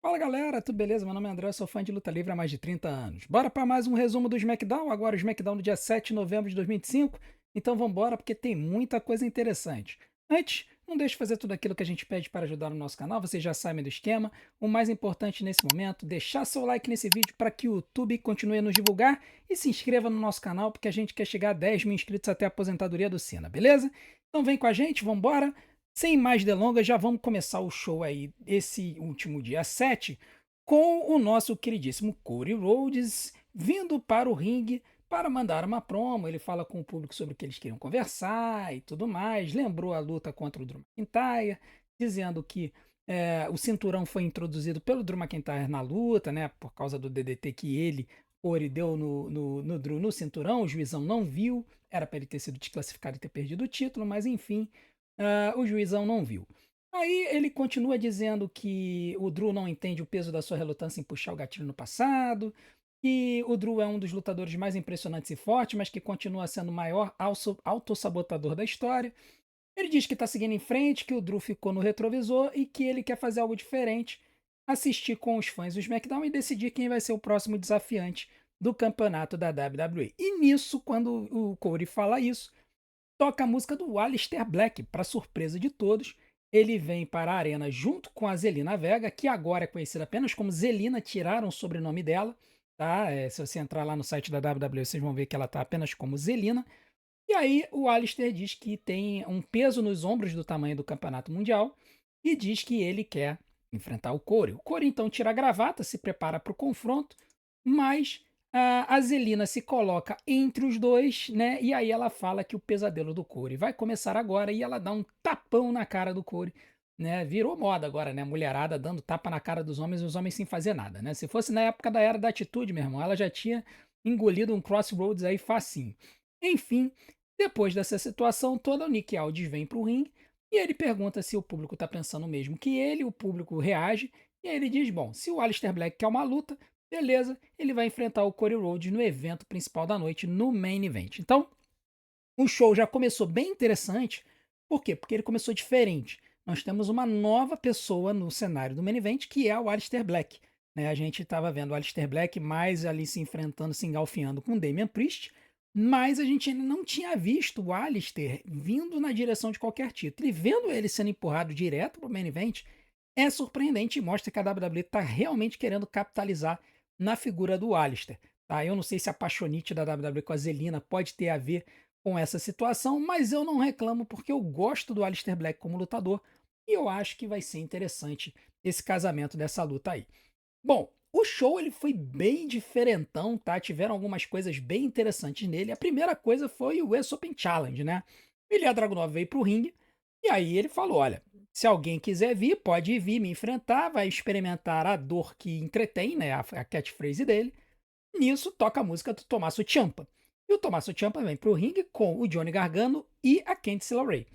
Fala galera, tudo beleza? Meu nome é André, eu sou fã de luta livre há mais de 30 anos. Bora para mais um resumo do SmackDown, agora o SmackDown no dia 7 de novembro de 2025. Então vambora porque tem muita coisa interessante. Antes, não deixe de fazer tudo aquilo que a gente pede para ajudar no nosso canal, vocês já sabem do esquema. O mais importante nesse momento, deixar seu like nesse vídeo para que o YouTube continue a nos divulgar e se inscreva no nosso canal porque a gente quer chegar a 10 mil inscritos até a aposentadoria do Cena, beleza? Então vem com a gente, vambora! Sem mais delongas, já vamos começar o show aí, esse último dia 7, com o nosso queridíssimo Cody Rhodes vindo para o ringue para mandar uma promo. Ele fala com o público sobre o que eles queriam conversar e tudo mais. Lembrou a luta contra o Drew McIntyre, dizendo que o cinturão foi introduzido pelo Drew McIntyre na luta, né, por causa do DDT que ele, Cody, deu no Drew no cinturão. O juizão não viu, era para ele ter sido desclassificado e ter perdido o título, mas enfim. O juizão não viu. Aí ele continua dizendo que o Drew não entende o peso da sua relutância em puxar o gatilho no passado, que o Drew é um dos lutadores mais impressionantes e fortes, mas que continua sendo o maior autossabotador da história. Ele diz que está seguindo em frente, que o Drew ficou no retrovisor e que ele quer fazer algo diferente, assistir com os fãs do SmackDown e decidir quem vai ser o próximo desafiante do campeonato da WWE. E nisso, quando o Cody fala isso, toca a música do Aleister Black, para surpresa de todos. Ele vem para a arena junto com a Zelina Vega, que agora é conhecida apenas como Zelina, tiraram o sobrenome dela, tá? Se você entrar lá no site da WWE, vocês vão ver que ela está apenas como Zelina. E aí o Aleister diz que tem um peso nos ombros do tamanho do campeonato mundial e diz que ele quer enfrentar o Corey. O Corey então tira a gravata, se prepara para o confronto, mas a Zelina se coloca entre os dois, né? E aí ela fala que o pesadelo do Corey vai começar agora e ela dá um tapão na cara do Corey, né? Virou moda agora, né? Mulherada dando tapa na cara dos homens e os homens sem fazer nada, né? Se fosse na época da Era da Atitude, meu irmão, ela já tinha engolido um Crossroads aí facinho. Enfim, depois dessa situação toda, o Nick Aldis vem para o ringue e ele pergunta se o público está pensando o mesmo que ele, o público reage, e aí ele diz, bom, se o Aleister Black quer uma luta, beleza, ele vai enfrentar o Cody Rhodes no evento principal da noite, no Main Event. Então, o show já começou bem interessante, por quê? Porque ele começou diferente. Nós temos uma nova pessoa no cenário do Main Event, que é o Aleister Black. Né? A gente estava vendo o Aleister Black mais ali se enfrentando, se engalfinhando com o Damian Priest, mas a gente ainda não tinha visto o Aleister vindo na direção de qualquer título. E vendo ele sendo empurrado direto para o Main Event, é surpreendente e mostra que a WWE está realmente querendo capitalizar na figura do Aleister. Tá? Eu não sei se a paixonite da WWE com a Zelina pode ter a ver com essa situação, mas eu não reclamo porque eu gosto do Aleister Black como lutador e eu acho que vai ser interessante esse casamento dessa luta aí. Bom, o show ele foi bem diferentão, tá? Tiveram algumas coisas bem interessantes nele. A primeira coisa foi o US Open Challenge, né? O Ilya Dragunov veio pro ringue e aí ele falou, olha, se alguém quiser vir, pode vir me enfrentar, vai experimentar a dor que entretém, né? A catchphrase dele. Nisso toca a música do Tommaso Ciampa. E o Tommaso Ciampa vem pro ringue com o Johnny Gargano e a Candice LeRae.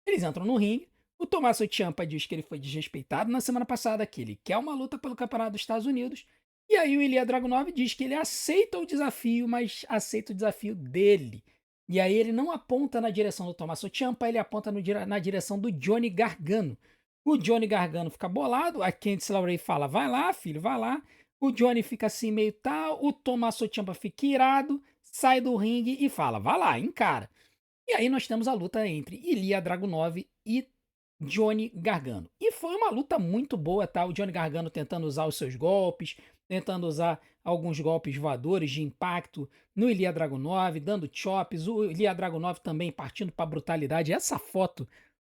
Eles entram no ringue. O Tommaso Ciampa diz que ele foi desrespeitado na semana passada, que ele quer uma luta pelo campeonato dos Estados Unidos. E aí o Ilya Dragunov diz que ele aceita o desafio, mas aceita o desafio dele. E aí ele não aponta na direção do Tommaso Ciampa, ele aponta na direção do Johnny Gargano. O Johnny Gargano fica bolado, a Candice LeRae fala, vai lá filho, vai lá. O Johnny fica assim meio tal, o Tommaso Ciampa fica irado, sai do ringue e fala, vai lá, encara. E aí nós temos a luta entre Ilya Dragunov e Johnny Gargano. E foi uma luta muito boa, tá? O Johnny Gargano tentando usar os seus golpes, tentando usar alguns golpes voadores de impacto no Ilya Dragunov, dando chops, o Ilya Dragunov também partindo para brutalidade. Essa foto,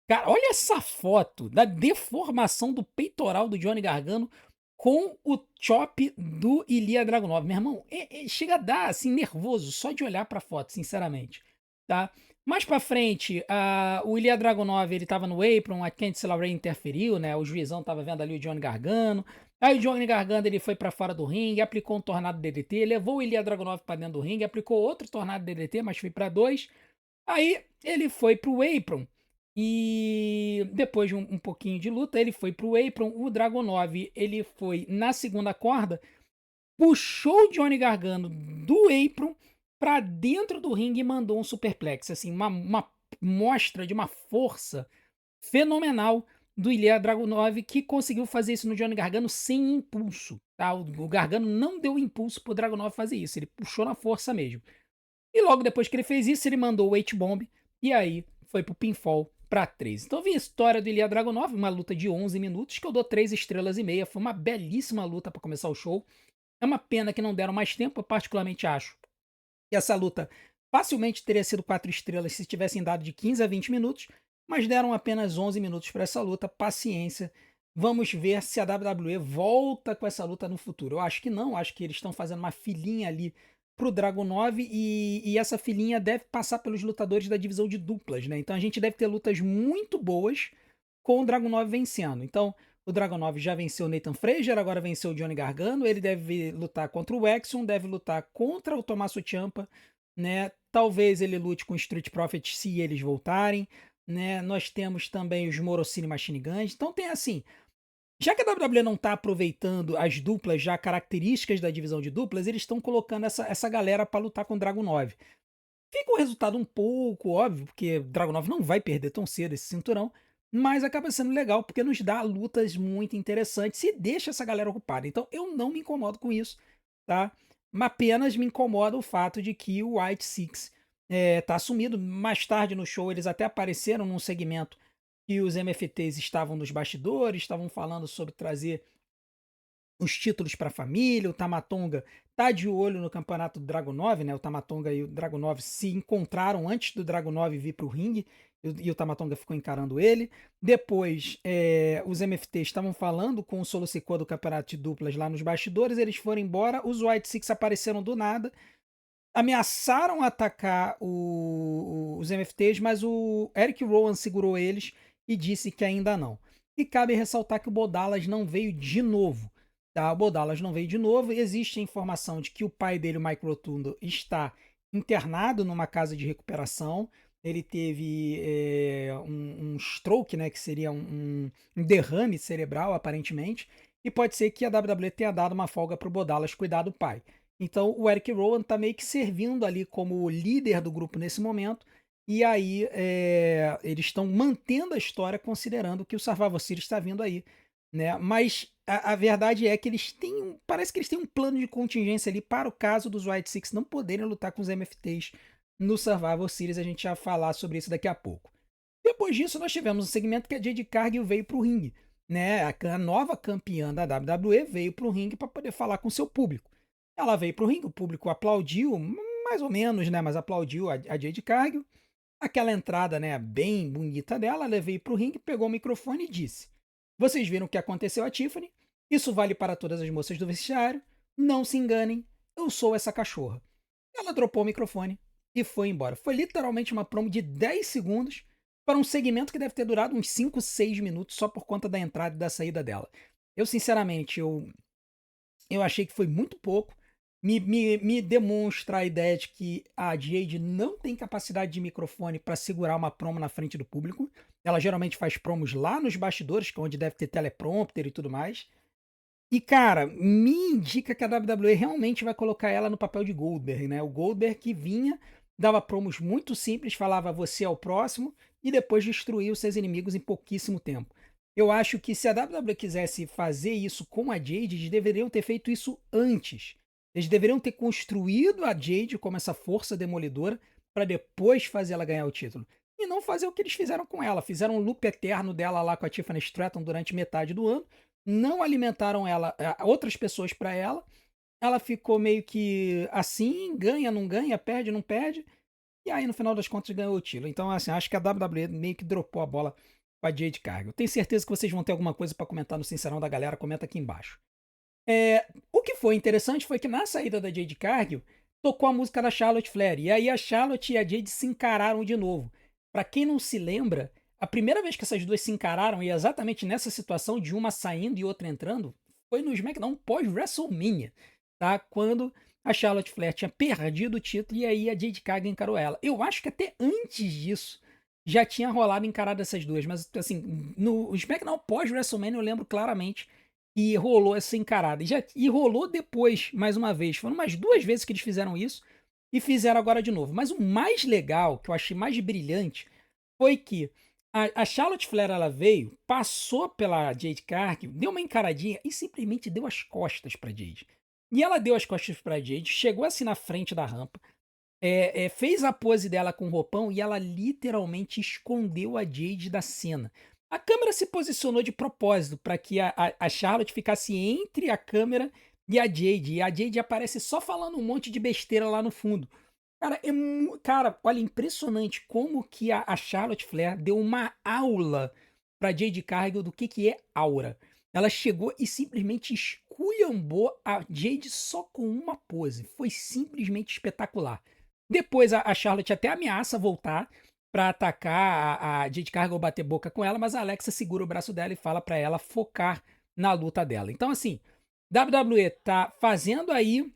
cara, olha essa foto da deformação do peitoral do Johnny Gargano com o chop do Ilya Dragunov. Meu irmão, chega a dar assim nervoso só de olhar para a foto, sinceramente, tá? Mais pra frente, o Ilya Dragunov, ele tava no apron, a Candice LeRae interferiu, né? O juizão tava vendo ali o Johnny Gargano. Aí o Johnny Gargano, ele foi pra fora do ringue, aplicou um tornado DDT, levou o Ilya Dragunov pra dentro do ringue, aplicou outro tornado DDT, mas foi pra dois. Aí ele foi pro apron e depois de um pouquinho de luta, ele foi pro apron. O Dragunov, ele foi na segunda corda, puxou o Johnny Gargano do apron pra dentro do ringue e mandou um superplex, assim, uma mostra de uma força fenomenal do Ilya Dragunov, que conseguiu fazer isso no Johnny Gargano sem impulso, tá? O Gargano não deu impulso pro Dragunov fazer isso, ele puxou na força mesmo. E logo depois que ele fez isso, ele mandou o H-Bomb e aí foi pro pinfall pra 3. Então vi a história do Ilya Dragunov, uma luta de 11 minutos que eu dou 3 estrelas e meia. Foi uma belíssima luta pra começar o show. É uma pena que não deram mais tempo, eu particularmente acho que essa luta facilmente teria sido 4 estrelas se tivessem dado de 15 a 20 minutos, mas deram apenas 11 minutos para essa luta. Paciência. Vamos ver se a WWE volta com essa luta no futuro. Eu acho que não, acho que eles estão fazendo uma filinha ali pro Dragunov e essa filinha deve passar pelos lutadores da divisão de duplas, né? Então a gente deve ter lutas muito boas com o Dragunov vencendo. Então, o Dragunov já venceu o Nathan Frazier, agora venceu o Johnny Gargano. Ele deve lutar contra o Exxon, deve lutar contra o Tommaso Ciampa, né? Talvez ele lute com o Street Profits se eles voltarem, né? Nós temos também os Morosini Machine Guns. Então tem assim, já que a WWE não tá aproveitando as duplas já características da divisão de duplas, eles estão colocando essa galera para lutar com o Dragunov. Fica um resultado um pouco óbvio, porque Dragunov não vai perder tão cedo esse cinturão, mas acaba sendo legal porque nos dá lutas muito interessantes e deixa essa galera ocupada. Então eu não me incomodo com isso, tá? Mas apenas me incomoda o fato de que o White Six tá assumido. Mais tarde no show eles até apareceram num segmento que os MFTs estavam nos bastidores, estavam falando sobre trazer os títulos para a família. O Tamatonga tá de olho no campeonato do Dragunov, né? O Tamatonga e o Dragunov se encontraram antes do Dragunov vir para o ringue e o Tamatonga ficou encarando ele. Depois, os MFTs estavam falando com o Solo Sikoa do campeonato de duplas lá nos bastidores, eles foram embora, os White Six apareceram do nada, ameaçaram atacar os MFTs, mas o Eric Rowan segurou eles e disse que ainda não. E cabe ressaltar que o Bodalas não veio de novo. Tá? O Bodalas não veio de novo. Existe a informação de que o pai dele, o Mike Rotundo, está internado numa casa de recuperação. Ele teve um stroke, né, que seria um derrame cerebral, aparentemente. E pode ser que a WWE tenha dado uma folga para o Bodalas cuidar do pai. Então o Eric Rowan está meio que servindo ali como líder do grupo nesse momento. E aí eles estão mantendo a história considerando que o Survivor Series está vindo aí, né? Mas a verdade é que eles têm, parece que eles têm um plano de contingência ali para o caso dos White Six não poderem lutar com os MFTs no Survivor Series. A gente vai falar sobre isso daqui a pouco. Depois disso, nós tivemos um segmento que a Jade Cargill veio para o ringue, né? A nova campeã da WWE veio para o ringue para poder falar com seu público. Ela veio para o ringue, o público aplaudiu, mais ou menos, né? Mas aplaudiu a Jade Cargill. Aquela entrada, né, bem bonita dela, ela veio para o ringue, pegou o microfone e disse: vocês viram o que aconteceu a Tiffany? Isso vale para todas as moças do vestiário. Não se enganem, eu sou essa cachorra. Ela dropou o microfone e foi embora. Foi literalmente uma promo de 10 segundos para um segmento que deve ter durado uns 5, 6 minutos só por conta da entrada e da saída dela. Eu, sinceramente, eu achei que foi muito pouco. Me demonstra a ideia de que a Jade não tem capacidade de microfone para segurar uma promo na frente do público. Ela geralmente faz promos lá nos bastidores, que é onde deve ter teleprompter e tudo mais. E, cara, me indica que a WWE realmente vai colocar ela no papel de Goldberg, né? O Goldberg que vinha, dava promos muito simples, falava você é o próximo, e depois destruía os seus inimigos em pouquíssimo tempo. Eu acho que se a WWE quisesse fazer isso com a Jade, eles deveriam ter feito isso antes. Eles deveriam ter construído a Jade como essa força demolidora para depois fazer ela ganhar o título. E não fazer o que eles fizeram com ela. Fizeram um loop eterno dela lá com a Tiffany Stratton durante metade do ano. Não alimentaram ela, outras pessoas para ela. Ela ficou meio que assim, ganha, não ganha, perde, não perde. E aí, no final das contas, ganhou o título. Então, assim, acho que a WWE meio que dropou a bola com a Jade Cargill. Tenho certeza que vocês vão ter alguma coisa para comentar no Sincerão da galera. Comenta aqui embaixo. O que foi interessante foi que na saída da Jade Cargill, tocou a música da Charlotte Flair. E aí a Charlotte e a Jade se encararam de novo. Pra quem não se lembra, a primeira vez que essas duas se encararam, e exatamente nessa situação de uma saindo e outra entrando, foi no SmackDown pós-WrestleMania, tá? Quando a Charlotte Flair tinha perdido o título e aí a Jade Cargill encarou ela. Eu acho que até antes disso já tinha rolado encarada essas duas, mas assim, no SmackDown pós-WrestleMania eu lembro claramente e rolou essa encarada. E rolou depois, mais uma vez. Foram umas 2 vezes que eles fizeram isso e fizeram agora de novo. Mas o mais legal, que eu achei mais brilhante, foi que A Charlotte Flair ela veio, passou pela Jade Cargill, deu uma encaradinha e simplesmente deu as costas pra Jade. E ela deu as costas pra Jade, chegou assim na frente da rampa, fez a pose dela com o roupão e ela literalmente escondeu a Jade da cena. A câmera se posicionou de propósito para que a Charlotte ficasse entre a câmera e a Jade aparece só falando um monte de besteira lá no fundo. Cara, cara, olha, impressionante como que a Charlotte Flair deu uma aula pra Jade Cargill do que é aura. Ela chegou e simplesmente esculhambou a Jade só com uma pose. Foi simplesmente espetacular. Depois a Charlotte até ameaça voltar pra atacar a Jade Cargill, bater boca com ela, mas a Alexa segura o braço dela e fala pra ela focar na luta dela. Então, assim, WWE tá fazendo aí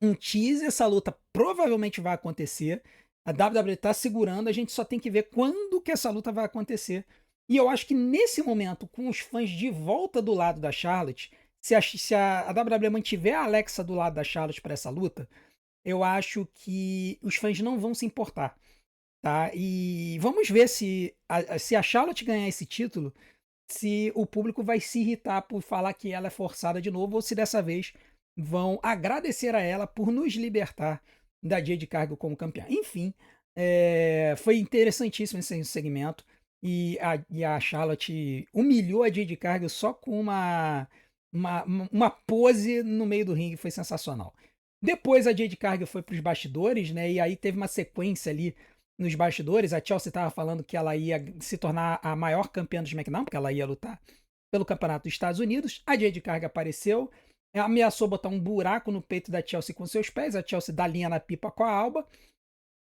um teaser, essa luta provavelmente vai acontecer. A WWE tá segurando, a gente só tem que ver quando que essa luta vai acontecer. E eu acho que nesse momento, com os fãs de volta do lado da Charlotte, se a WWE mantiver a Alexa do lado da Charlotte para essa luta, eu acho que os fãs não vão se importar, tá? E vamos ver se a Charlotte ganhar esse título, se o público vai se irritar por falar que ela é forçada de novo ou se dessa vez vão agradecer a ela por nos libertar da Jade Cargill como campeã. Enfim, foi interessantíssimo esse segmento e a Charlotte humilhou a Jade Cargill só com uma pose no meio do ringue, foi sensacional. Depois a Jade Cargill foi para os bastidores, né? E aí teve uma sequência ali nos bastidores. A Chelsea estava falando que ela ia se tornar a maior campeã do SmackDown, porque ela ia lutar pelo campeonato dos Estados Unidos. A Jade Cargill apareceu, ameaçou botar um buraco no peito da Chelsea com seus pés. A Chelsea dá linha na pipa com a Alba.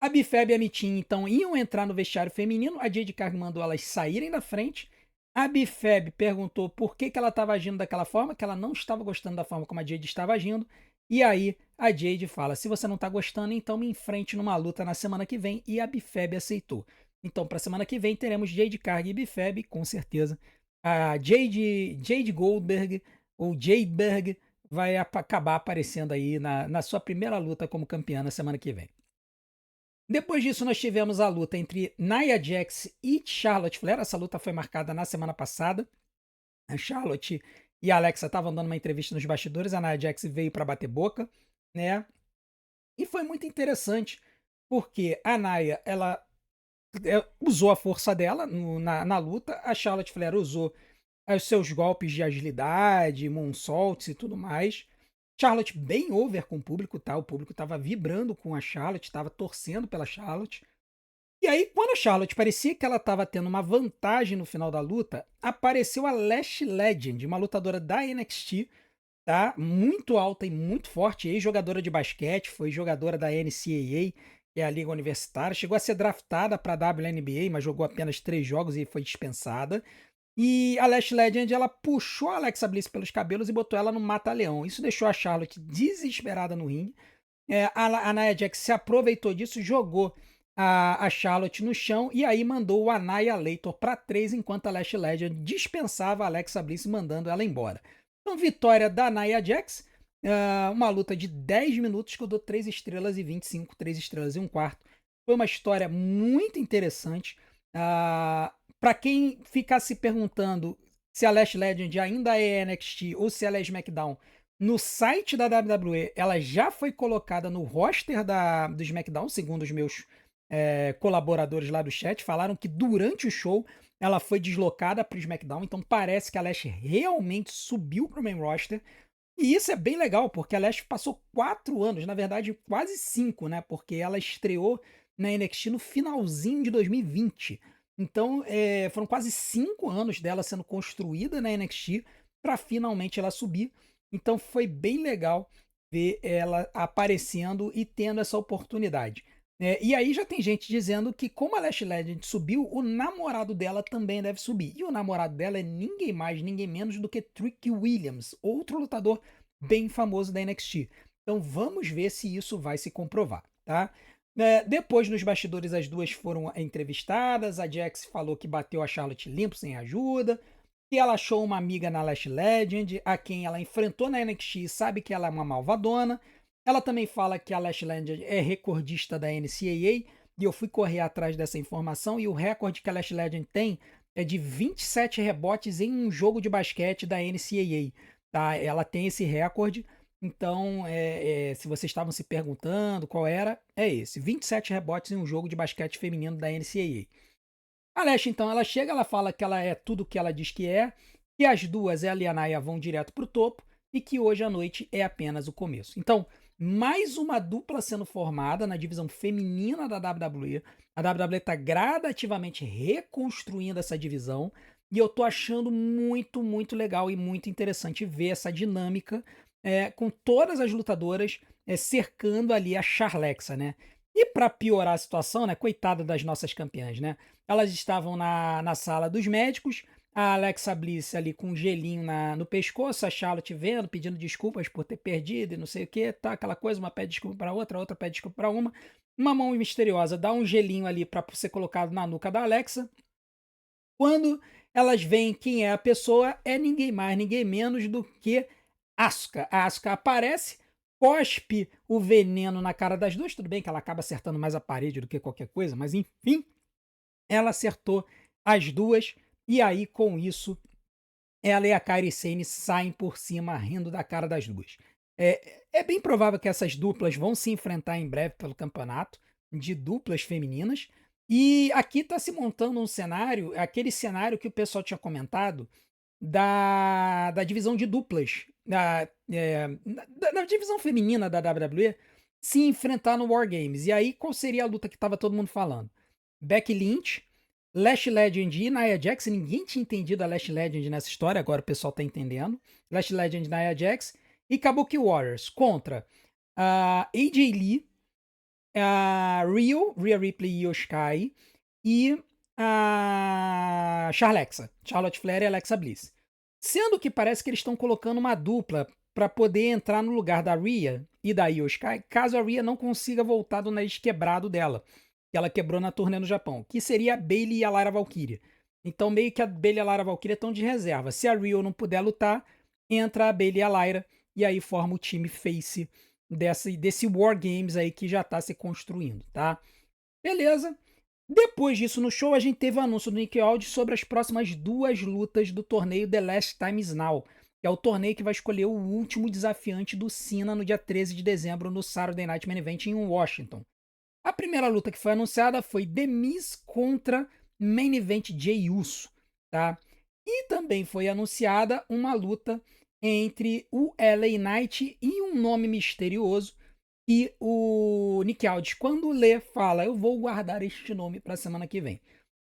A Bifeb e a Mitin, então, iam entrar no vestiário feminino. A Jade Cargill mandou elas saírem da frente. A Bifeb perguntou por que ela estava agindo daquela forma, que ela não estava gostando da forma como a Jade estava agindo. E aí a Jade fala: se você não tá gostando, então me enfrente numa luta na semana que vem. E a Bifeb aceitou. Então, para semana que vem, teremos Jade Cargill e Bifeb, com certeza. A Jade Goldberg, ou Jadeberg, vai acabar aparecendo aí na sua primeira luta como campeã na semana que vem. Depois disso, nós tivemos a luta entre Nia Jax e Charlotte Flair. Essa luta foi marcada na semana passada. A Charlotte e a Alexa estavam dando uma entrevista nos bastidores. A Nia Jax veio para bater boca, né? E foi muito interessante, porque a Nia, ela usou a força dela na luta. A Charlotte Flair usou os seus golpes de agilidade, moonsaults e tudo mais. Charlotte bem over com o público, tá? O público tava vibrando com a Charlotte, tava torcendo pela Charlotte. E aí, quando a Charlotte parecia que ela tava tendo uma vantagem no final da luta, apareceu a Lash Legend, uma lutadora da NXT, tá? Muito alta e muito forte, ex-jogadora de basquete, foi jogadora da NCAA, que é a Liga Universitária, chegou a ser draftada para a WNBA, mas jogou apenas 3 jogos e foi dispensada. E a Lash Legend, ela puxou a Alexa Bliss pelos cabelos e botou ela no mata-leão. Isso deixou a Charlotte desesperada no ringue. A Nia Jax se aproveitou disso, jogou a Charlotte no chão e aí mandou o Annihilator para 3, enquanto a Lash Legend dispensava a Alexa Bliss, mandando ela embora. Então, vitória da Nia Jax. Uma luta de 10 minutos que eu dou 3 estrelas e 25, 3 estrelas e um quarto. Foi uma história muito interessante. Para quem ficar se perguntando se a Lash Legend ainda é NXT ou se ela é SmackDown, no site da WWE ela já foi colocada no roster do SmackDown, segundo os meus colaboradores lá do chat. Falaram que durante o show ela foi deslocada para o SmackDown, então parece que a Lash realmente subiu para o main roster. E isso é bem legal, porque a Lash passou 4 anos, na verdade quase 5, né? Porque ela estreou na NXT no finalzinho de 2020. Então, foram quase 5 anos dela sendo construída na NXT para finalmente ela subir. Então, foi bem legal ver ela aparecendo e tendo essa oportunidade. E aí já tem gente dizendo que, como a Lash Legend subiu, o namorado dela também deve subir. E o namorado dela é ninguém mais, ninguém menos do que Trick Williams, outro lutador bem famoso da NXT. Então, vamos ver se isso vai se comprovar, tá? Depois, nos bastidores, as duas foram entrevistadas. A Jax falou que bateu a Charlotte limpo, sem ajuda. Que ela achou uma amiga na Lash Legend, a quem ela enfrentou na NXT e sabe que ela é uma malvadona. Ela também fala que a Lash Legend é recordista da NCAA e eu fui correr atrás dessa informação e o recorde que a Lash Legend tem é de 27 rebotes em um jogo de basquete da NCAA, tá? Ela tem esse recorde, então, se vocês estavam se perguntando qual era, é esse: 27 rebotes em um jogo de basquete feminino da NCAA. A Lash, então, ela chega, ela fala que ela é tudo o que ela diz que é, que as duas, ela e a Naya, vão direto para o topo e que hoje à noite é apenas o começo. Então, mais uma dupla sendo formada na divisão feminina da WWE. A WWE está gradativamente reconstruindo essa divisão e eu tô achando muito, muito legal e muito interessante ver essa dinâmica com todas as lutadoras cercando ali a Charlexa, né? E para piorar a situação, né? Coitada das nossas campeãs, né? Elas estavam na sala dos médicos, a Alexa Bliss ali com um gelinho no pescoço, a Charlotte vendo, pedindo desculpas por ter perdido e não sei o que, tá? Aquela coisa, uma pede desculpa para outra, a outra pede desculpa para uma. Uma mão misteriosa dá um gelinho ali para ser colocado na nuca da Alexa. Quando elas veem quem é a pessoa, é ninguém mais, ninguém menos do que Asuka. A Asuka aparece, cospe o veneno na cara das duas. Tudo bem que ela acaba acertando mais a parede do que qualquer coisa, mas enfim, ela acertou as duas. E aí, com isso, ela e a Kairi Sane saem por cima, rindo da cara das duas. É bem provável que essas duplas vão se enfrentar em breve pelo campeonato de duplas femininas. E aqui está se montando um cenário, aquele cenário que o pessoal tinha comentado da divisão de duplas, da divisão feminina da WWE, se enfrentar no War Games. E aí, qual seria a luta que estava todo mundo falando? Becky Lynch, Lash Legend e Nia Jax. Ninguém tinha entendido a Lash Legend nessa história, agora o pessoal tá entendendo. Lash Legend, Nia Jax e Kabuki Warriors contra a AJ Lee, a Rhea Ripley e Io Sky e a Charlotte Flair e Alexa Bliss. Sendo que parece que eles estão colocando uma dupla para poder entrar no lugar da Rhea e da Io Sky, caso a Rhea não consiga voltar do nariz quebrado dela, que ela quebrou na turnê no Japão, que seria a Bayley e a Lara Valkyria. Então meio que a Bayley e a Lara Valkyria estão de reserva. Se a Rhea não puder lutar, entra a Bayley e a Lyra e aí forma o time face desse War Games aí que já está se construindo, tá? Beleza. Depois disso, no show, a gente teve o anúncio do Nick Aldis sobre as próximas duas lutas do torneio The Last Time Is Now, que é o torneio que vai escolher o último desafiante do Cena no dia 13 de dezembro no Saturday Night Main Event em Washington. A primeira luta que foi anunciada foi The Miz contra Main Event Jey Uso, tá? E também foi anunciada uma luta entre o LA Knight e um nome misterioso. E o Nick Aldis, quando lê, fala: eu vou guardar este nome para a semana que vem.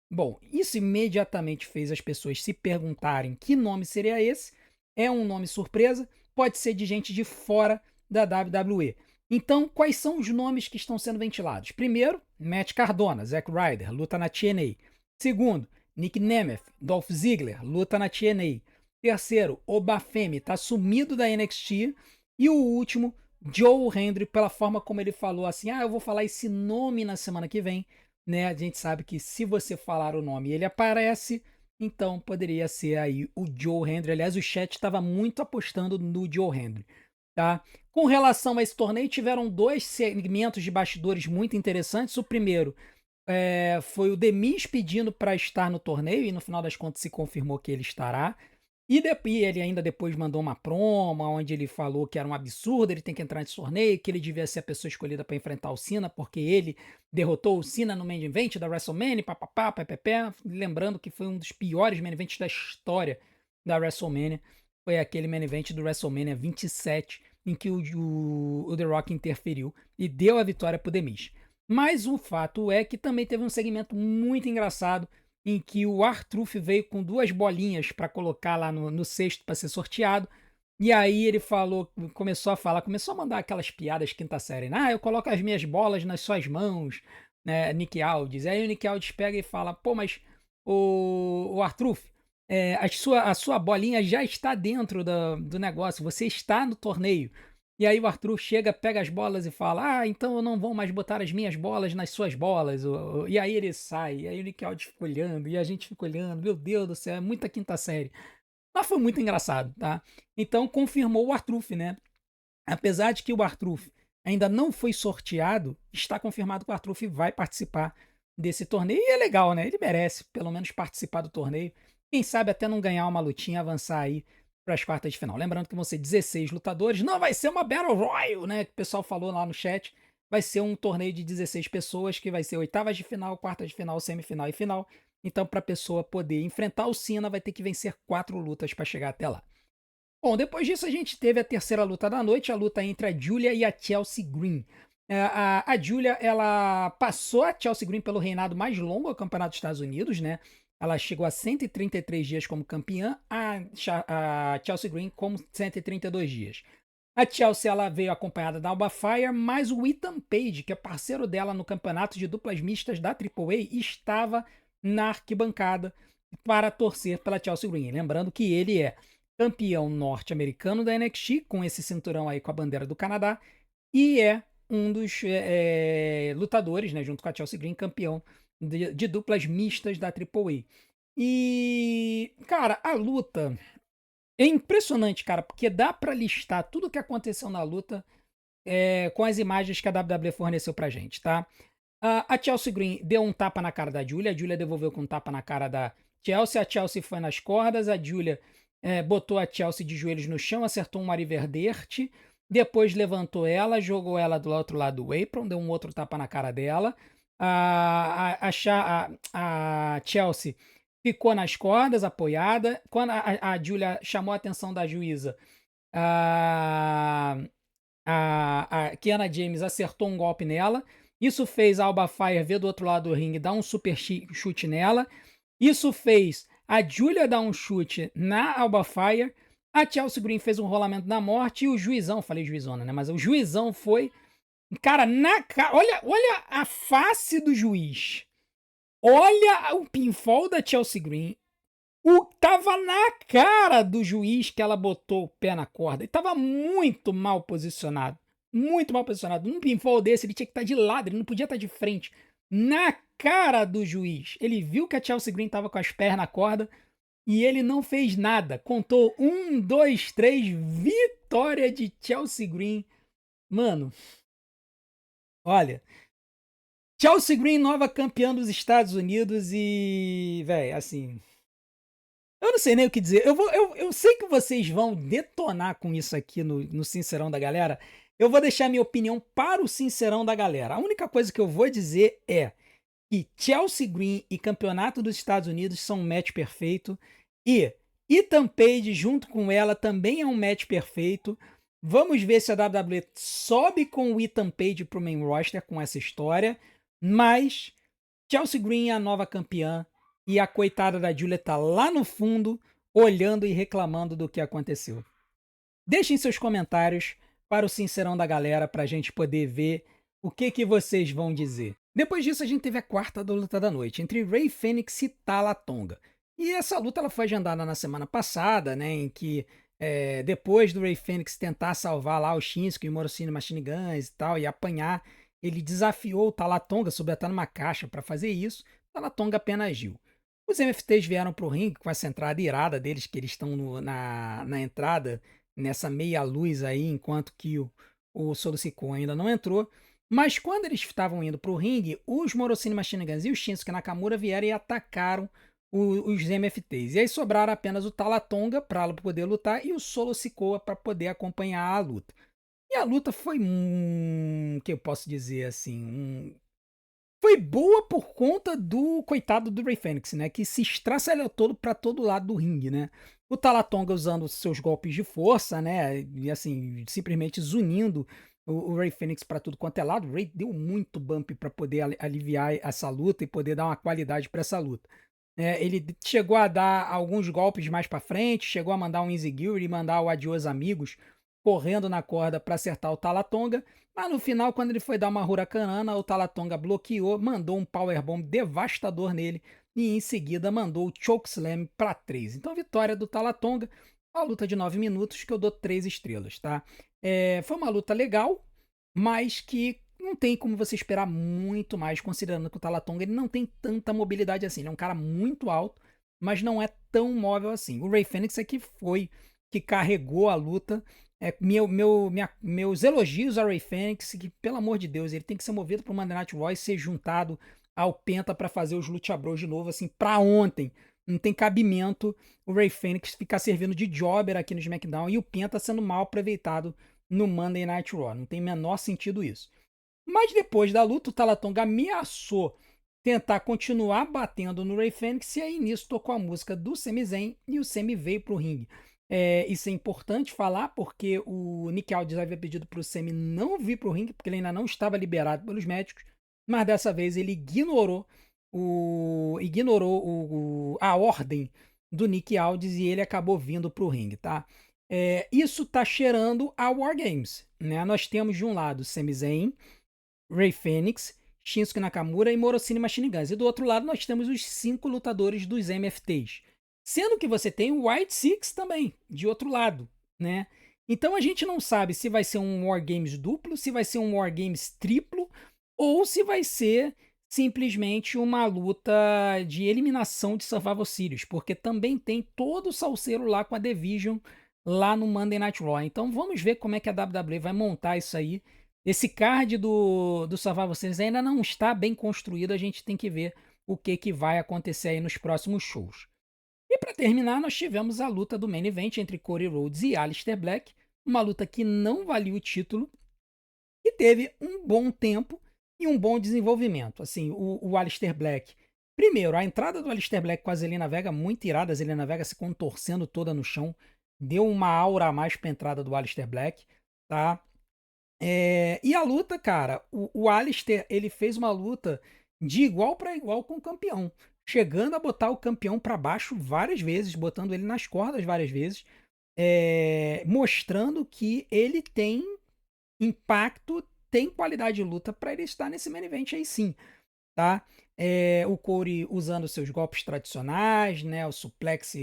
Bom, isso imediatamente fez as pessoas se perguntarem que nome seria esse. É um nome surpresa, pode ser de gente de fora da WWE. Então, quais são os nomes que estão sendo ventilados? Primeiro, Matt Cardona, Zack Ryder, luta na TNA. Segundo, Nick Nemeth, Dolph Ziggler, luta na TNA. Terceiro, Obafemi, tá sumido da NXT. E o último, Joe Hendry, pela forma como ele falou assim: eu vou falar esse nome na semana que vem, né? A gente sabe que se você falar o nome ele aparece, então poderia ser aí o Joe Hendry. Aliás, o chat estava muito apostando no Joe Hendry, tá? Com relação a esse torneio, tiveram dois segmentos de bastidores muito interessantes. O primeiro foi o The Miz pedindo para estar no torneio, e no final das contas se confirmou que ele estará. E ele ainda depois mandou uma promo onde ele falou que era um absurdo, ele tem que entrar nesse torneio, que ele devia ser a pessoa escolhida para enfrentar o Cena, porque ele derrotou o Cena no main event da WrestleMania, papapá, pepepé. Lembrando que foi um dos piores main events da história da WrestleMania. Foi aquele main event do WrestleMania 27, em que o The Rock interferiu e deu a vitória pro The Miz. Mas o fato é que também teve um segmento muito engraçado em que o R-Truth veio com duas bolinhas para colocar lá no cesto para ser sorteado. E aí ele começou a mandar aquelas piadas quinta série, né? Eu coloco as minhas bolas nas suas mãos, né, Nick Aldis. Aí o Nick Aldis pega e fala: pô, mas o R-Truth, a sua bolinha já está dentro do negócio, você está no torneio. E aí o Arthur chega, pega as bolas e fala: então eu não vou mais botar as minhas bolas nas suas bolas. E aí ele sai, e aí o Nick Aldis fica olhando, e a gente fica olhando, meu Deus do céu, é muita quinta série. Mas foi muito engraçado, tá? Então confirmou o Arthur, né? Apesar de que o Arthur ainda não foi sorteado, está confirmado que o Arthur vai participar desse torneio. E é legal, né? Ele merece pelo menos participar do torneio. Quem sabe até não ganhar uma lutinha, avançar aí para as quartas de final. Lembrando que vão ser 16 lutadores. Não vai ser uma Battle Royale, né? Que o pessoal falou lá no chat. Vai ser um torneio de 16 pessoas, que vai ser oitavas de final, quartas de final, semifinal e final. Então, para a pessoa poder enfrentar o Cena, vai ter que vencer 4 lutas para chegar até lá. Bom, depois disso a gente teve a terceira luta da noite, a luta entre a Julia e a Chelsea Green. A Julia, ela passou a Chelsea Green pelo reinado mais longo do Campeonato dos Estados Unidos, né? Ela chegou a 133 dias como campeã, a Chelsea Green como 132 dias. A Chelsea ela veio acompanhada da Alba Fire, mas o Ethan Page, que é parceiro dela no campeonato de duplas mistas da AAA, estava na arquibancada para torcer pela Chelsea Green. Lembrando que ele é campeão norte-americano da NXT, com esse cinturão aí com a bandeira do Canadá, e é um dos lutadores, né, junto com a Chelsea Green, campeão de duplas mistas da AAA. E, cara, a luta é impressionante, cara, porque dá pra listar tudo o que aconteceu na luta com as imagens que a WWE forneceu pra gente, tá? A Chelsea Green deu um tapa na cara da Julia, a Julia devolveu com um tapa na cara da Chelsea, a Chelsea foi nas cordas, a Julia botou a Chelsea de joelhos no chão, acertou um Mariverderte, depois levantou ela, jogou ela do outro lado do apron, deu um outro tapa na cara dela. A Chelsea ficou nas cordas, apoiada. Quando a Julia chamou a atenção da juíza, a, a Kiana James acertou um golpe nela. Isso fez a Alba Fire ver do outro lado do ringue, dar um super chute nela. Isso fez a Julia dar um chute na Alba Fire. A Chelsea Green fez um rolamento da morte e o juizão, falei juizona, né? Mas o juizão foi, cara, olha a face do juiz. Olha o pinfall da Chelsea Green. Tava na cara do juiz que ela botou o pé na corda. Ele tava muito mal posicionado. Muito mal posicionado. Num pinfall desse, ele tinha que estar de lado, ele não podia estar de frente. Na cara do juiz. Ele viu que a Chelsea Green tava com as pernas na corda e ele não fez nada. Contou 1, 2, 3, vitória de Chelsea Green. Mano, olha, Chelsea Green, nova campeã dos Estados Unidos e, velho, assim, eu não sei nem o que dizer. Eu sei que vocês vão detonar com isso aqui no Sincerão da Galera. Eu vou deixar minha opinião para o Sincerão da Galera. A única coisa que eu vou dizer é que Chelsea Green e Campeonato dos Estados Unidos são um match perfeito. E Ethan Page junto com ela também é um match perfeito. Vamos ver se a WWE sobe com o Ethan Page pro main roster com essa história. Mas Chelsea Green é a nova campeã. E a coitada da Julia tá lá no fundo, olhando e reclamando do que aconteceu. Deixem seus comentários para o Sincerão da Galera para a gente poder ver o que vocês vão dizer. Depois disso, a gente teve a quarta luta da noite, entre Rey Fênix e Tala Tonga. E essa luta ela foi agendada na semana passada, né, em que depois do Rey Fênix tentar salvar lá o Shinsuke e o Morosini Machine Guns e tal, e apanhar, ele desafiou o Tala Tonga sobre estar numa caixa para fazer isso. Tala Tonga apenas agiu. Os MFTs vieram pro ringue com essa entrada irada deles, que eles estão na entrada, nessa meia luz aí, enquanto que o Solo Sikoa ainda não entrou. Mas quando eles estavam indo pro ringue, os Morosini Machine Guns e o Shinsuke Nakamura vieram e atacaram os MFTs. E aí sobraram apenas o Tala Tonga para poder lutar e o Solo Sikoa para poder acompanhar a luta. E a luta foi, que eu posso dizer assim, foi boa por conta do coitado do Rey Fênix, né? Que se estraçalhou todo para todo lado do ringue, né? O Talatonga usando seus golpes de força, né? E assim, simplesmente zunindo o Rey Fênix para tudo quanto é lado. O Rey deu muito bump para poder aliviar essa luta e poder dar uma qualidade para essa luta. Ele chegou a dar alguns golpes mais para frente, chegou a mandar um Enziguri e mandar o Adios Amigos correndo na corda para acertar o Talatonga, mas no final, quando ele foi dar uma huracanana, o Talatonga bloqueou, mandou um powerbomb devastador nele e em seguida mandou o chokeslam para 3. Então, vitória do Talatonga, uma luta de 9 minutos que eu dou 3 estrelas, tá? Foi uma luta legal, mas que não tem como você esperar muito mais, considerando que o Talatonga ele não tem tanta mobilidade assim. Ele é um cara muito alto, mas não é tão móvel assim. O Rey Fênix é que foi que carregou a luta. Meus elogios ao Rey Fênix, que pelo amor de Deus, ele tem que ser movido para o Monday Night Raw e ser juntado ao Penta para fazer os Lucha Bros de novo, assim, pra ontem. Não tem cabimento o Rey Fênix ficar servindo de jobber aqui no SmackDown e o Penta sendo mal aproveitado no Monday Night Raw. Não tem menor sentido isso. Mas depois da luta, o Talatonga ameaçou tentar continuar batendo no Rey Fênix e aí nisso tocou a música do Sami Zayn e o Sami veio pro ringue. Isso é importante falar porque o Nick Aldis havia pedido para o Sami não vir pro ringue porque ele ainda não estava liberado pelos médicos, mas dessa vez ele a ordem do Nick Aldis e ele acabou vindo pro ringue, tá? Isso tá cheirando a War Games, né? Nós temos de um lado Sami Zayn, Rey Fênix, Shinsuke Nakamura e Morosini Machine Guns. E do outro lado nós temos os 5 lutadores dos MFTs. Sendo que você tem o White Six também, de outro lado, né? Então a gente não sabe se vai ser um War Games duplo, se vai ser um War Games triplo, ou se vai ser simplesmente uma luta de eliminação de Survival Series, porque também tem todo o salseiro lá com a Division lá no Monday Night Raw. Então vamos ver como é que a WWE vai montar isso aí. Esse card do Survival Series ainda não está bem construído, a gente tem que ver o que vai acontecer aí nos próximos shows. E para terminar, nós tivemos a luta do main event entre Cody Rhodes e Aleister Black, uma luta que não valia o título e teve um bom tempo e um bom desenvolvimento. Assim, o Aleister Black, primeiro, a entrada do Aleister Black com a Zelina Vega, muito irada, a Zelina Vega se contorcendo toda no chão, deu uma aura a mais para a entrada do Aleister Black, tá? E a luta, cara, o Aleister, ele fez uma luta de igual para igual com o campeão, chegando a botar o campeão para baixo várias vezes, botando ele nas cordas várias vezes, mostrando que ele tem impacto, tem qualidade de luta para ele estar nesse main event aí sim, tá? O Corey usando seus golpes tradicionais, né? O suplex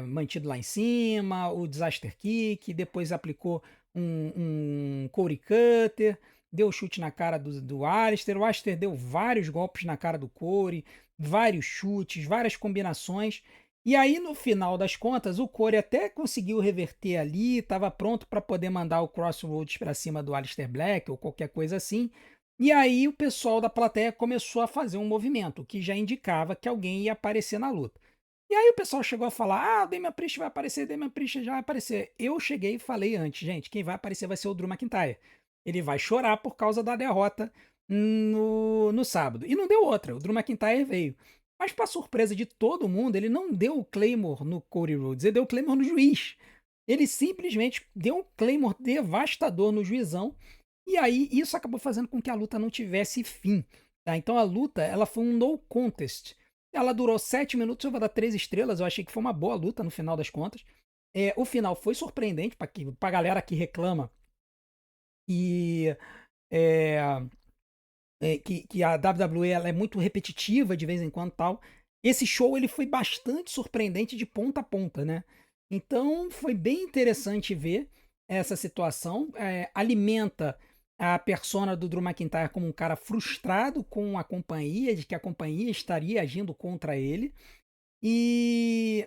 mantido lá em cima, o disaster kick, depois aplicou um Corey Cutter, deu chute na cara do Aleister, o Aleister deu vários golpes na cara do Corey, vários chutes, várias combinações, e aí no final das contas o Corey até conseguiu reverter ali, estava pronto para poder mandar o Crossroads para cima do Aleister Black ou qualquer coisa assim, e aí o pessoal da plateia começou a fazer um movimento que já indicava que alguém ia aparecer na luta. E aí o pessoal chegou a falar: o Damian Priest vai aparecer, Damian Priest já vai aparecer. Eu cheguei e falei antes, gente, quem vai aparecer vai ser o Drew McIntyre. Ele vai chorar por causa da derrota no sábado. E não deu outra, o Drew McIntyre veio. Mas para surpresa de todo mundo, ele não deu o Claymore no Cody Rhodes, ele deu o Claymore no juiz. Ele simplesmente deu um Claymore devastador no juizão. E aí isso acabou fazendo com que a luta não tivesse fim. Tá? Então a luta ela foi um no contest. Ela durou 7 minutos, eu vou dar 3 estrelas. Eu achei que foi uma boa luta no final das contas. O final foi surpreendente para a galera que reclama e é, que a WWE ela é muito repetitiva de vez em quando tal. Esse show ele foi bastante surpreendente de ponta a ponta, né? Então foi bem interessante ver essa situação. Alimenta a persona do Drew McIntyre como um cara frustrado com a companhia, de que a companhia estaria agindo contra ele.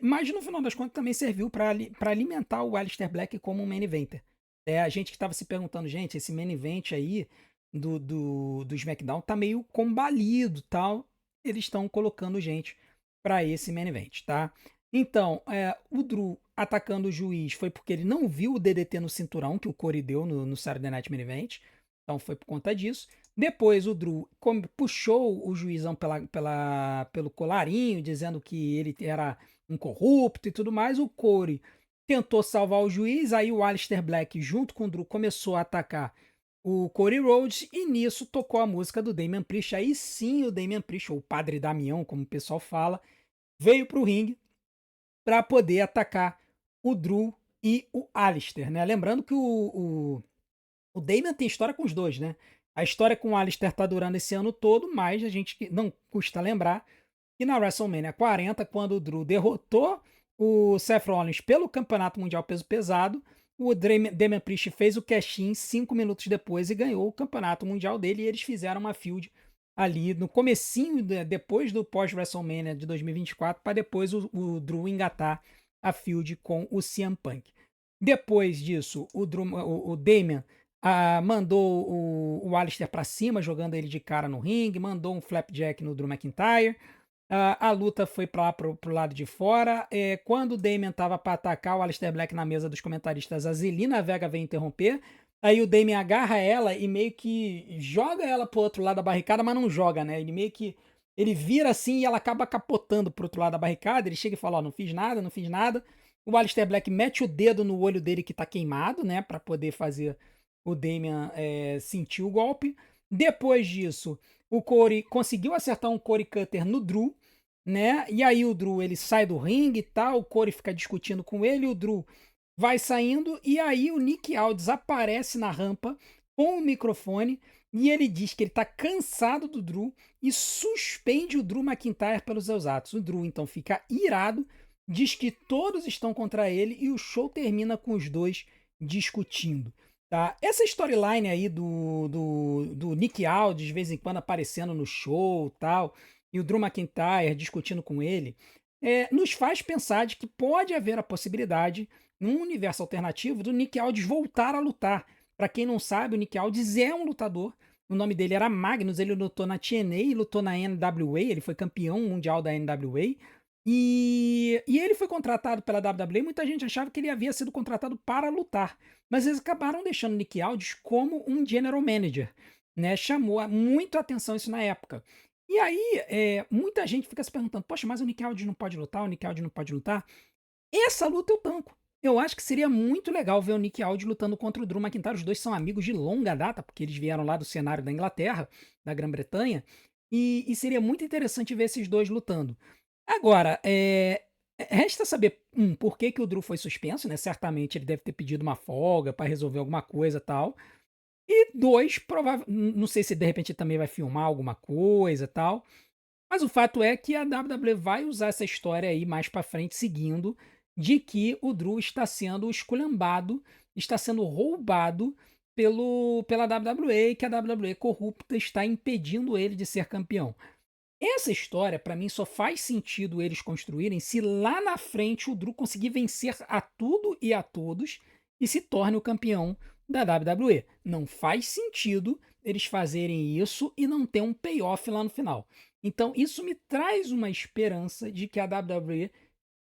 Mas no final das contas também serviu para alimentar o Aleister Black como um main eventer. A gente que estava se perguntando, gente, esse main event aí do SmackDown tá meio combalido, tal. Eles estão colocando gente para esse main event, tá? Então, o Drew atacando o juiz foi porque ele não viu o DDT no cinturão que o Corey deu no Saturday Night Main Event. Então foi por conta disso. Depois o Drew puxou o juizão pelo colarinho, dizendo que ele era um corrupto e tudo mais. O Corey tentou salvar o juiz, aí o Aleister Black, junto com o Drew, começou a atacar o Cody Rhodes e nisso tocou a música do Damian Priest. Aí sim o Damian Priest, ou o Padre Damião, como o pessoal fala, veio para o ringue para poder atacar o Drew e o Aleister, né? Lembrando que o Damian tem história com os dois, né? A história com o Aleister tá durando esse ano todo, mas a gente não custa lembrar que na WrestleMania 40, quando o Drew derrotou o Seth Rollins pelo Campeonato Mundial Peso Pesado, o Damian Priest fez o cash-in 5 minutos depois e ganhou o Campeonato Mundial dele, e eles fizeram uma feud ali no comecinho, depois do pós-WrestleMania de 2024, para depois o Drew engatar a feud com o CM Punk. Depois disso, o Damian mandou o Alistair pra cima, jogando ele de cara no ringue, mandou um flapjack no Drew McIntyre. A luta foi para lá pro lado de fora. Quando o Damian tava para atacar o Alistair Black na mesa dos comentaristas, a Zelina Vega vem interromper. Aí o Damian agarra ela e meio que joga ela pro outro lado da barricada, mas não joga, né? Ele meio que ele vira assim e ela acaba capotando pro outro lado da barricada. Ele chega e fala: Ó, não fiz nada, não fiz nada. O Alistair Black mete o dedo no olho dele que tá queimado, né? Pra poder fazer o Damian sentir o golpe. Depois disso, o Corey conseguiu acertar um Corey Cutter no Drew, né? E aí o Drew ele sai do ringue e tal, o Corey fica discutindo com ele, o Drew vai saindo e aí o Nick Aldis aparece na rampa com o microfone e ele diz que ele tá cansado do Drew e suspende o Drew McIntyre pelos seus atos. O Drew então fica irado, diz que todos estão contra ele e o show termina com os dois discutindo. Tá? Essa storyline aí do Nick Aldis de vez em quando aparecendo no show tal, e o Drew McIntyre discutindo com ele, nos faz pensar de que pode haver a possibilidade, num universo alternativo, do Nick Aldis voltar a lutar. Para quem não sabe, o Nick Aldis é um lutador. O nome dele era Magnus, ele lutou na TNA e lutou na NWA, ele foi campeão mundial da NWA. E ele foi contratado pela WWE, muita gente achava que ele havia sido contratado para lutar, mas eles acabaram deixando o Nick Aldis como um general manager, né? Chamou muito a atenção isso na época. E aí, muita gente fica se perguntando, poxa, mas o Nick Aldis não pode lutar, o Nick Aldis não pode lutar. Essa luta eu tanco. Eu acho que seria muito legal ver o Nick Aldis lutando contra o Drew McIntyre. Os dois são amigos de longa data, porque eles vieram lá do cenário da Inglaterra, da Grã-Bretanha, e seria muito interessante ver esses dois lutando. Agora, resta saber, por que que o Drew foi suspenso, né? Certamente ele deve ter pedido uma folga para resolver alguma coisa e tal. E dois, não sei se de repente também vai filmar alguma coisa e tal. Mas o fato é que a WWE vai usar essa história aí mais pra frente, seguindo, de que o Drew está sendo esculhambado, está sendo roubado pela WWE, e que a WWE corrupta está impedindo ele de ser campeão. Essa história, pra mim, só faz sentido eles construírem se lá na frente o Drew conseguir vencer a tudo e a todos e se torne o campeão da WWE. Não faz sentido eles fazerem isso e não ter um payoff lá no final. Então, isso me traz uma esperança de que a WWE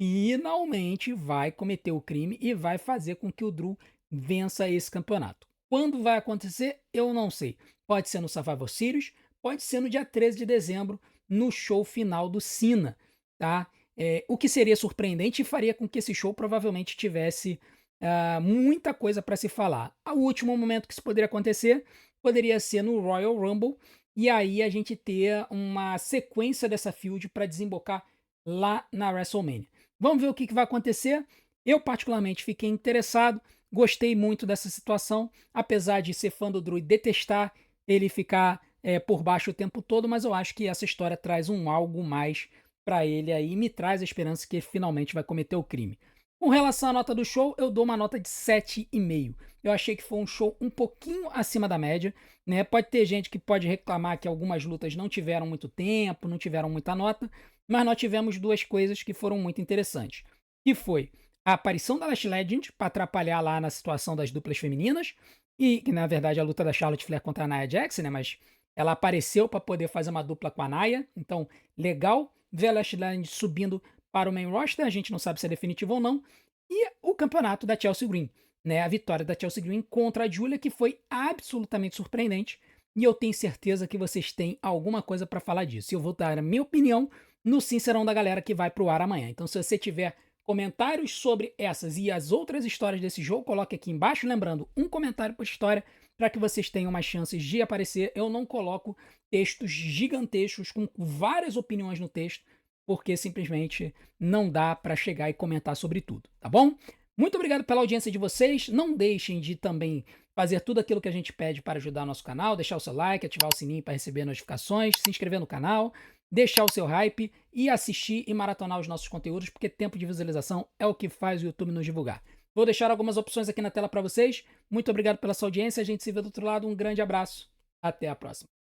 finalmente vai cometer o crime e vai fazer com que o Drew vença esse campeonato. Quando vai acontecer, eu não sei. Pode ser no Survivor Series, pode ser no dia 13 de dezembro, no show final do Cena, tá? O que seria surpreendente e faria com que esse show provavelmente tivesse muita coisa para se falar. O último momento que isso poderia acontecer poderia ser no Royal Rumble, e aí a gente ter uma sequência dessa feud para desembocar lá na WrestleMania. Vamos ver o que vai acontecer. Eu, particularmente, fiquei interessado, gostei muito dessa situação, apesar de ser fã do Drew e detestar ele ficar por baixo o tempo todo, mas eu acho que essa história traz algo mais para ele aí e me traz a esperança que ele finalmente vai cometer o crime. Com relação à nota do show, eu dou uma nota de 7,5. Eu achei que foi um show um pouquinho acima da média, né? Pode ter gente que pode reclamar que algumas lutas não tiveram muito tempo, não tiveram muita nota, mas nós tivemos duas coisas que foram muito interessantes. Que foi a aparição da Lash Legend para atrapalhar lá na situação das duplas femininas, e que na verdade a luta da Charlotte Flair contra a Nia Jax, né? Mas ela apareceu para poder fazer uma dupla com a Nia, então legal ver a Lash Legend subindo para o main roster, a gente não sabe se é definitivo ou não, e o campeonato da Chelsea Green, né? A vitória da Chelsea Green contra a Julia, que foi absolutamente surpreendente, e eu tenho certeza que vocês têm alguma coisa para falar disso. E eu vou dar a minha opinião no Sincerão da galera que vai pro ar amanhã. Então, se você tiver comentários sobre essas e as outras histórias desse jogo, coloque aqui embaixo. Lembrando, um comentário por história para que vocês tenham mais chances de aparecer. Eu não coloco textos gigantescos com várias opiniões no texto, porque simplesmente não dá para chegar e comentar sobre tudo, tá bom? Muito obrigado pela audiência de vocês. Não deixem de também fazer tudo aquilo que a gente pede para ajudar o nosso canal, deixar o seu like, ativar o sininho para receber notificações, se inscrever no canal, deixar o seu hype e assistir e maratonar os nossos conteúdos, porque tempo de visualização é o que faz o YouTube nos divulgar. Vou deixar algumas opções aqui na tela para vocês. Muito obrigado pela sua audiência. A gente se vê do outro lado. Um grande abraço. Até a próxima.